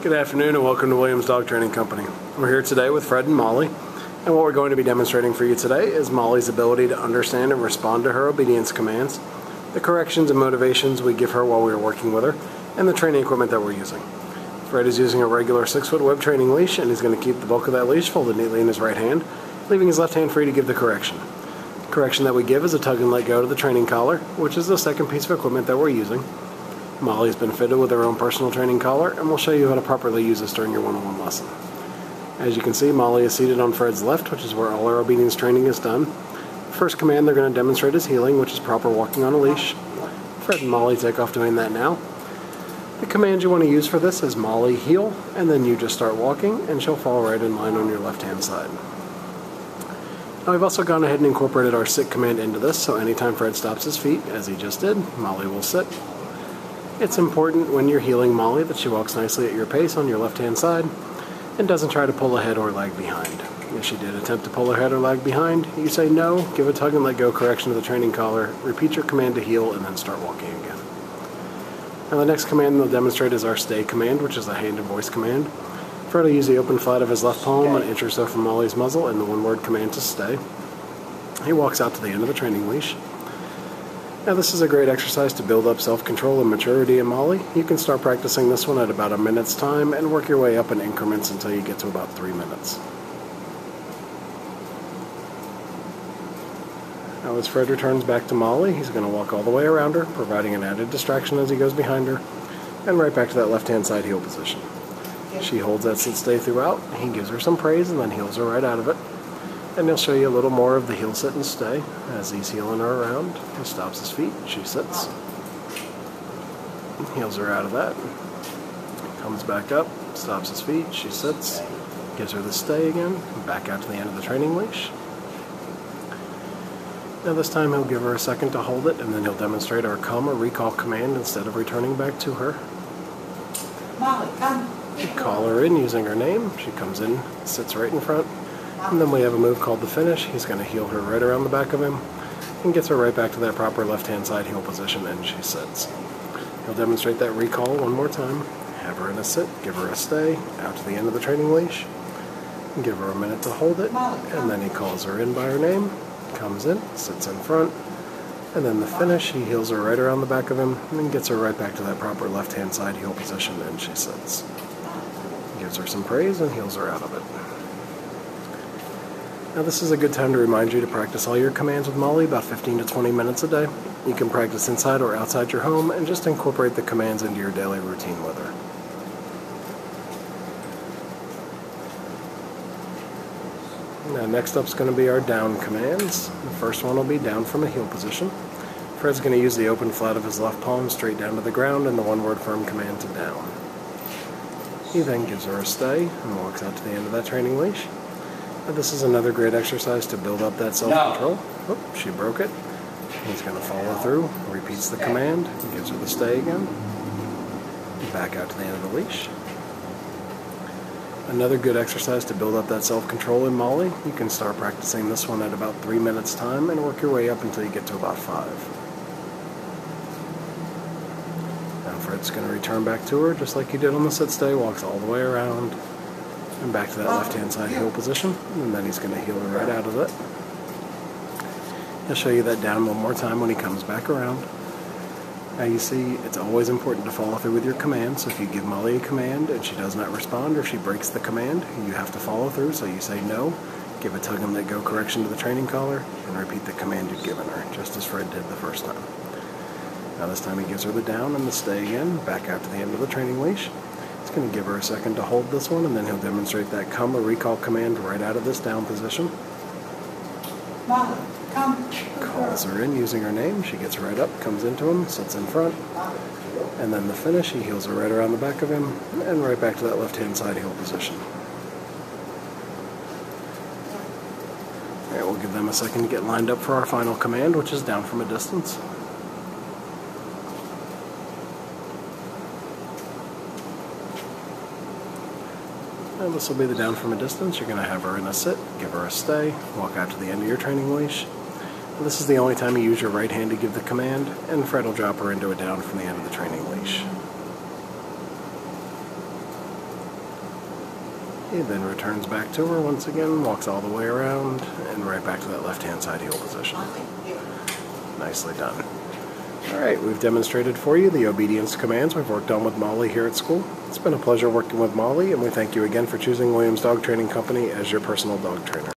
Good afternoon and welcome to Williams Dog Training Company. We're here today with Fred and Molly, and what we're going to be demonstrating for you today is Molly's ability to understand and respond to her obedience commands, the corrections and motivations we give her while we are working with her, and the training equipment that we're using. Fred is using a regular 6-foot web training leash, and he's going to keep the bulk of that leash folded neatly in his right hand, leaving his left hand free to give the correction. The correction that we give is a tug and let go to the training collar, which is the second piece of equipment that we're using. Molly's been fitted with her own personal training collar, and we'll show you how to properly use this during your one-on-one lesson. As you can see, Molly is seated on Fred's left, which is where all our obedience training is done. The first command they're going to demonstrate is heeling, which is proper walking on a leash. Fred and Molly take off doing that now. The command you want to use for this is Molly heel, and then you just start walking, and she'll fall right in line on your left-hand side. Now we've also gone ahead and incorporated our sit command into this, so anytime Fred stops his feet, as he just did, Molly will sit. It's important when you're heeling Molly that she walks nicely at your pace on your left-hand side and doesn't try to pull ahead or lag behind. If she did attempt to pull ahead or lag behind, you say no, give a tug and let go correction to the training collar, repeat your command to heel, and then start walking again. Now the next command we'll demonstrate is our stay command, which is a hand and voice command. Fred will use the open flat of his left palm an inch or so from Molly's muzzle and the one-word command to stay. He walks out to the end of the training leash. Now this is a great exercise to build up self-control and maturity in Molly. You can start practicing this one at about a minute's time and work your way up in increments until you get to about 3 minutes. Now as Fred returns back to Molly, he's going to walk all the way around her, providing an added distraction as he goes behind her, and right back to that left-hand side heel position. She holds that sit-stay throughout. He gives her some praise and then heels her right out of it. And he'll show you a little more of the heel sit and stay as he's heeling her around. He stops his feet, she sits. Heels her out of that. Comes back up, stops his feet, she sits. Gives her the stay again, back out to the end of the training leash. Now this time he'll give her a second to hold it, and then he'll demonstrate our come or recall command instead of returning back to her. Molly, come. Call her in using her name. She comes in, sits right in front. And then we have a move called the finish. He's going to heel her right around the back of him and gets her right back to that proper left-hand side heel position, and she sits. He'll demonstrate that recall one more time. Have her in a sit, give her a stay, out to the end of the training leash, and give her a minute to hold it, and then he calls her in by her name, comes in, sits in front, and then the finish, he heels her right around the back of him and gets her right back to that proper left-hand side heel position, and she sits. Gives her some praise and heels her out of it. Now this is a good time to remind you to practice all your commands with Molly about 15 to 20 minutes a day. You can practice inside or outside your home and just incorporate the commands into your daily routine with her. Now next up is going to be our down commands. The first one will be down from a heel position. Fred's going to use the open flat of his left palm straight down to the ground and the one-word firm command to down. He then gives her a stay and walks out to the end of that training leash. Now this is another great exercise to build up that self-control. Oh, she broke it. He's going to follow through, repeats the command, gives her the stay again. Back out to the end of the leash. Another good exercise to build up that self-control in Molly. You can start practicing this one at about 3 minutes time and work your way up until you get to about 5. Now Fred's going to return back to her just like he did on the sit-stay, walks all the way around and back to that left-hand side heel position, and then he's going to heel her right out of it. He'll show you that down one more time when he comes back around. Now you see, it's always important to follow through with your command, so if you give Molly a command and she does not respond or she breaks the command, you have to follow through, so you say no, give a tug and let go correction to the training collar, and repeat the command you've given her, just as Fred did the first time. Now this time he gives her the down and the stay again, back out to the end of the training leash. He's going to give her a second to hold this one, and then he'll demonstrate that come or recall command right out of this down position. Molly, come. Calls her in using her name. She gets right up, comes into him, sits in front, and then the finish, he heels her right around the back of him and right back to that left-hand side heel position. Alright, we'll give them a second to get lined up for our final command, which is down from a distance. And this will be the down from a distance. You're going to have her in a sit, give her a stay, walk out to the end of your training leash. And this is the only time you use your right hand to give the command, and Fred will drop her into a down from the end of the training leash. He then returns back to her once again, walks all the way around, and right back to that left-hand side heel position. Nicely done. Alright, we've demonstrated for you the obedience commands we've worked on with Molly here at school. It's been a pleasure working with Molly, and we thank you again for choosing Williams Dog Training Company as your personal dog trainer.